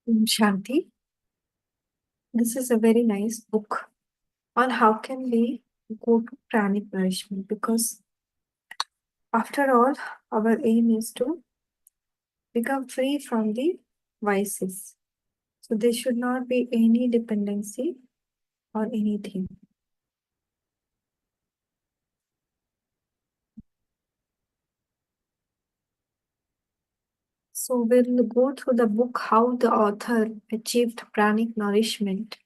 Shanti, this is a very nice book on how can we go to pranic nourishment because after all, our aim is to become free from the vices. So there should not be any dependency on anything. So we'll go through the book how the author achieved pranic nourishment.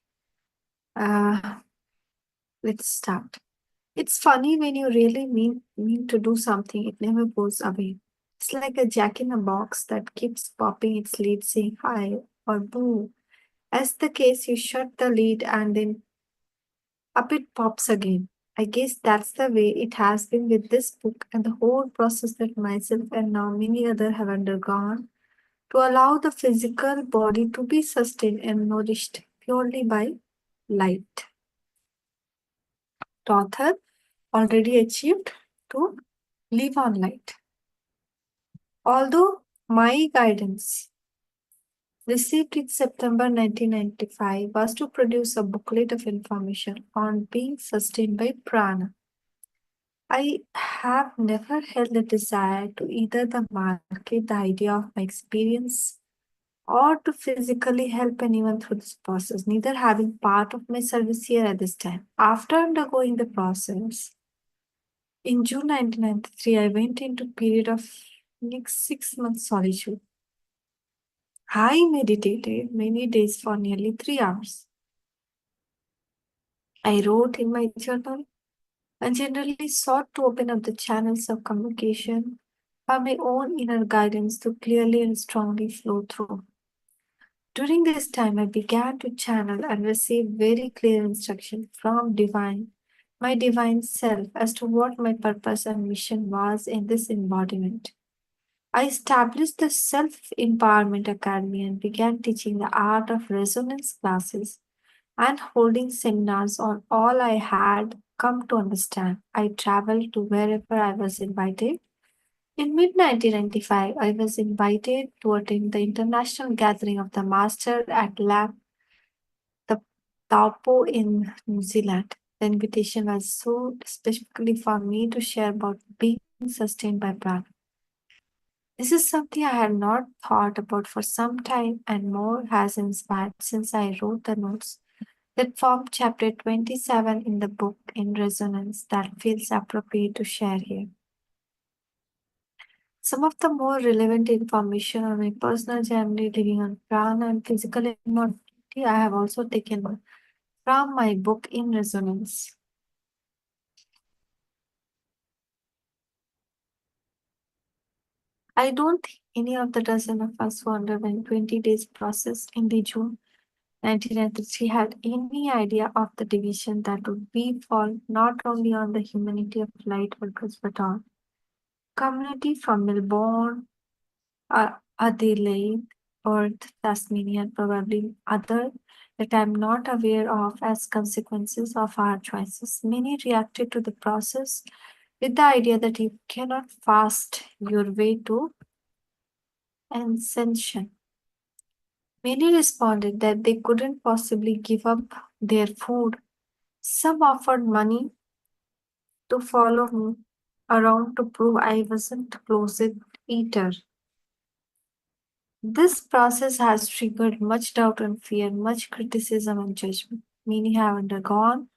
Uh, let's start. It's funny when you really mean to do something, it never goes away. It's like a jack in a box that keeps popping its lid saying hi or boo. As the case, you shut the lid and then up it pops again. I guess that's the way it has been with this book and the whole process that myself and now many others have undergone to allow the physical body to be sustained and nourished purely by light. The author already achieved to live on light. Although my guidance, received in September 1995, was to produce a booklet of information on being sustained by prana. I have never held a desire to either the market the idea of my experience or to physically help anyone through this process, neither having part of my service here at this time. After undergoing the process, in June 1993, I went into a period of next 6 months solitude. I meditated many days for nearly 3 hours. I wrote in my journal and generally sought to open up the channels of communication for my own inner guidance to clearly and strongly flow through. During this time, I began to channel and receive very clear instruction from my divine self, as to what my purpose and mission was in this embodiment. I established the Self Empowerment Academy and began teaching the art of resonance classes and holding seminars on all I had come to understand. I traveled to wherever I was invited. In mid 1995, I was invited to attend the international gathering of the Master at the Taupo in New Zealand. The invitation was so specifically for me to share about being sustained by prana. This is something I had not thought about for some time, and more has inspired since I wrote the notes that form chapter 27 in the book in resonance that feels appropriate to share here. Some of the more relevant information on my personal journey living on prana and physical immortality I have also taken from my book in resonance. I don't think any of the dozen of us who underwent 20 days process in the June 1993 had any idea of the division that would befall not only on the humanity of light workers but on community from Melbourne, Adelaide, Perth, Tasmania, and probably other that I'm not aware of as consequences of our choices. Many reacted to the process with the idea that you cannot fast your way to ascension. Many responded that they couldn't possibly give up their food. Some offered money to follow me around to prove I wasn't a closet eater. This process has triggered much doubt and fear, much criticism and judgment. Many have undergone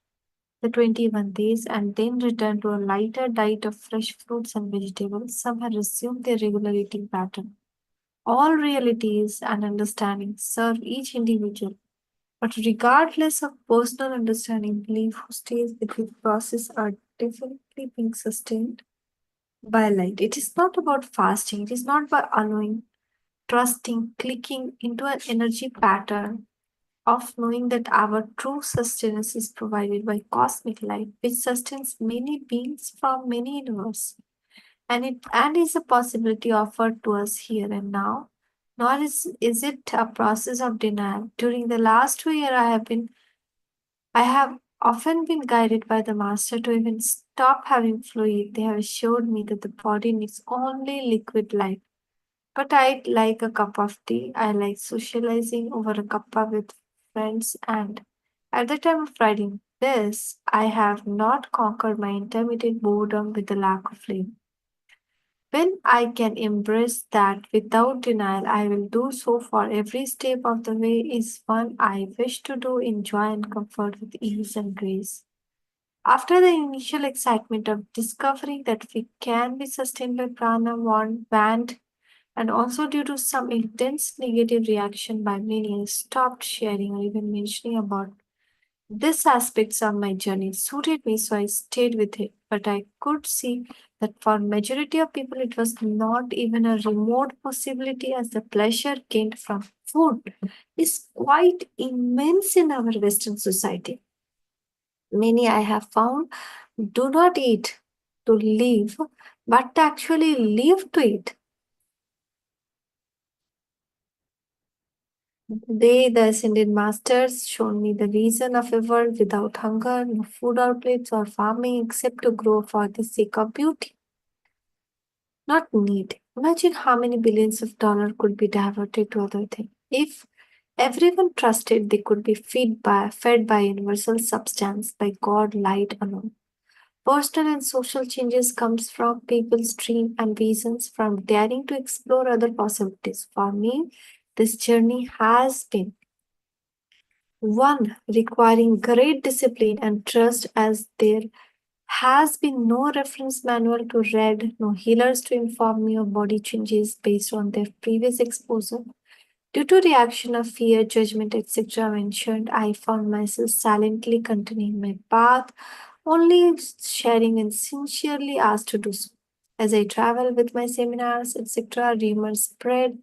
the 21 days and then returned to a lighter diet of fresh fruits and vegetables. Some have resumed their regular eating pattern. All realities and understanding serve each individual, but regardless of personal understanding, belief who stays with the process are definitely being sustained by light. It is not about fasting, it is not by allowing, trusting, clicking into an energy pattern of knowing that our true sustenance is provided by cosmic light, which sustains many beings from many universes, and is a possibility offered to us here and now. Nor is it a process of denial. During the last 2 years, I have often been guided by the master to even stop having fluid. They have assured me that the body needs only liquid light But I like a cup of tea. I like socializing over a cuppa with friends, and at the time of writing this, I have not conquered my intermittent boredom with the lack of sleep. When I can embrace that without denial, I will do so, for every step of the way is one I wish to do in joy and comfort with ease and grace. After the initial excitement of discovering that we can be sustained by prana, one band, and also due to some intense negative reaction by many, I stopped sharing or even mentioning about this aspects of my journey. It suited me, so I stayed with it. But I could see that for majority of people, it was not even a remote possibility, as the pleasure gained from food is quite immense in our Western society. Many I have found do not eat to live, but actually live to eat. They, the ascended masters, showed me the reason of a world without hunger, no food outlets or farming except to grow for the sake of beauty, not need. Imagine how many billions of dollars could be diverted to other things. If everyone trusted they could be fed by universal substance, by God light alone. Personal and social changes comes from people's dream and visions, from daring to explore other possibilities. For me, this journey has been one requiring great discipline and trust, as there has been no reference manual to read, no healers to inform me of body changes based on their previous exposure. Due to reaction of fear, judgment, etc. mentioned, I found myself silently continuing my path, only sharing when sincerely asked to do so. As I travel with my seminars, etc., rumors spread,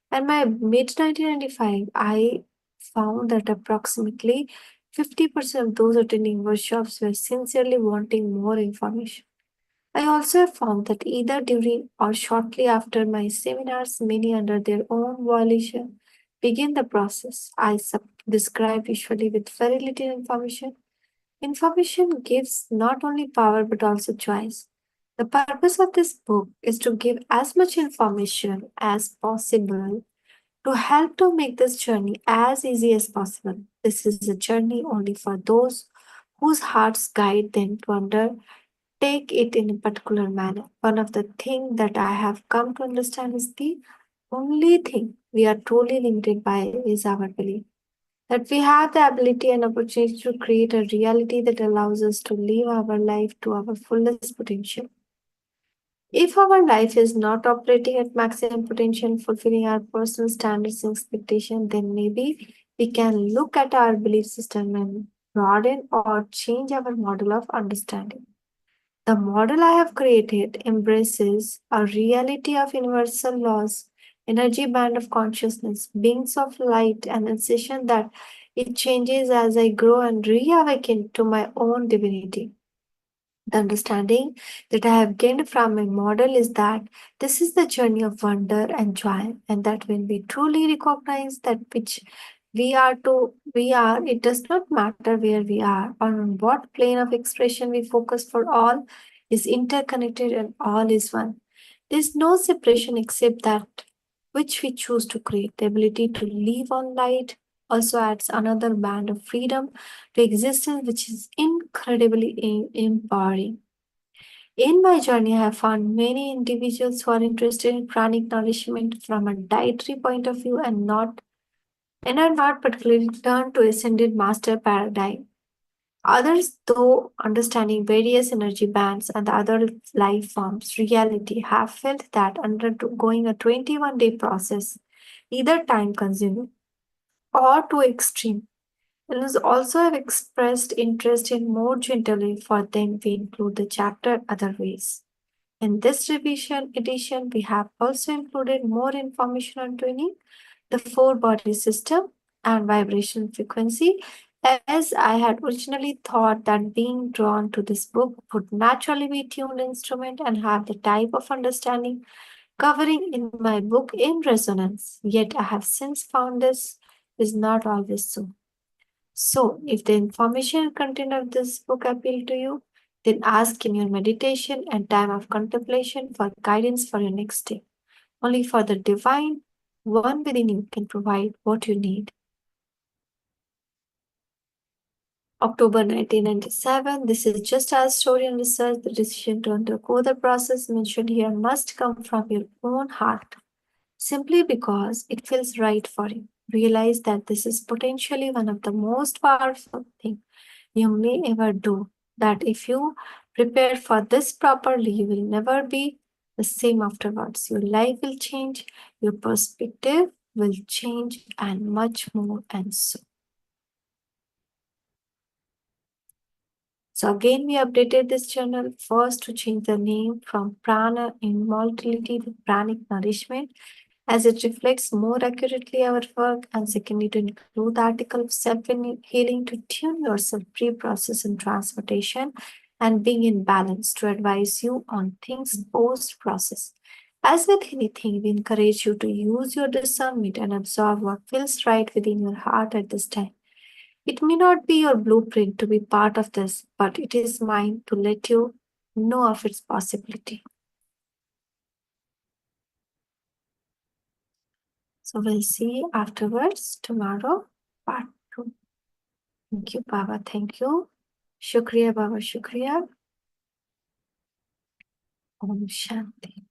and by mid 1995, I found that approximately 50% of those attending workshops were sincerely wanting more information. I also found that either during or shortly after my seminars, many under their own volition begin the process. Describe usually with very little information. Information gives not only power but also choice. The purpose of this book is to give as much information as possible to help to make this journey as easy as possible. This is a journey only for those whose hearts guide them to undertake it in a particular manner. One of the things that I have come to understand is the only thing we are truly limited by is our belief that we have the ability and opportunity to create a reality that allows us to live our life to our fullest potential. If our life is not operating at maximum potential, fulfilling our personal standards and expectations, then maybe we can look at our belief system and broaden or change our model of understanding. The model I have created embraces a reality of universal laws, energy band of consciousness, beings of light, and insistion that it changes as I grow and reawaken to my own divinity. The understanding that I have gained from my model is that this is the journey of wonder and joy, and that when we truly recognize that which we are, it does not matter where we are or on what plane of expression we focus, for all is interconnected and all is one. There is no separation except that which we choose to create. The ability to live on light also adds another band of freedom to existence, which is incredibly empowering. In my journey, I have found many individuals who are interested in pranic nourishment from a dietary point of view and are not particularly turned to ascended master paradigm. Others, though understanding various energy bands and the other life forms reality, have felt that undergoing a 21-day process, either time consuming or too extreme, and also have expressed interest in more gently for them we include the chapter other ways. In this revision edition, we have also included more information on tuning the four body system and vibration frequency, as I had originally thought that being drawn to this book would naturally be tuned instrument and have the type of understanding covering in my book in resonance. Yet I have since found this is not always so. So, if the information and content of this book appeal to you, then ask in your meditation and time of contemplation for guidance for your next step. Only for the divine one within you can provide what you need. October 1997. This is just our story and research. The decision to undergo the process mentioned here must come from your own heart, simply because it feels right for you. Realize that this is potentially one of the most powerful things you may ever do. That if you prepare for this properly, you will never be the same afterwards. Your life will change, your perspective will change, and much more, and so. So again, we updated this journal first to change the name from Prana Immortality to Pranic Nourishment, as it reflects more accurately our work, and secondly, to include the article of self-healing to tune yourself pre-process and transportation and being in balance to advise you on things post-process. As with anything, we encourage you to use your discernment and absorb what feels right within your heart at this time. It may not be your blueprint to be part of this, but it is mine to let you know of its possibility. So we'll see afterwards tomorrow, part 2. Thank you, Baba. Thank you. Shukriya, Baba. Shukriya. Om Shanti.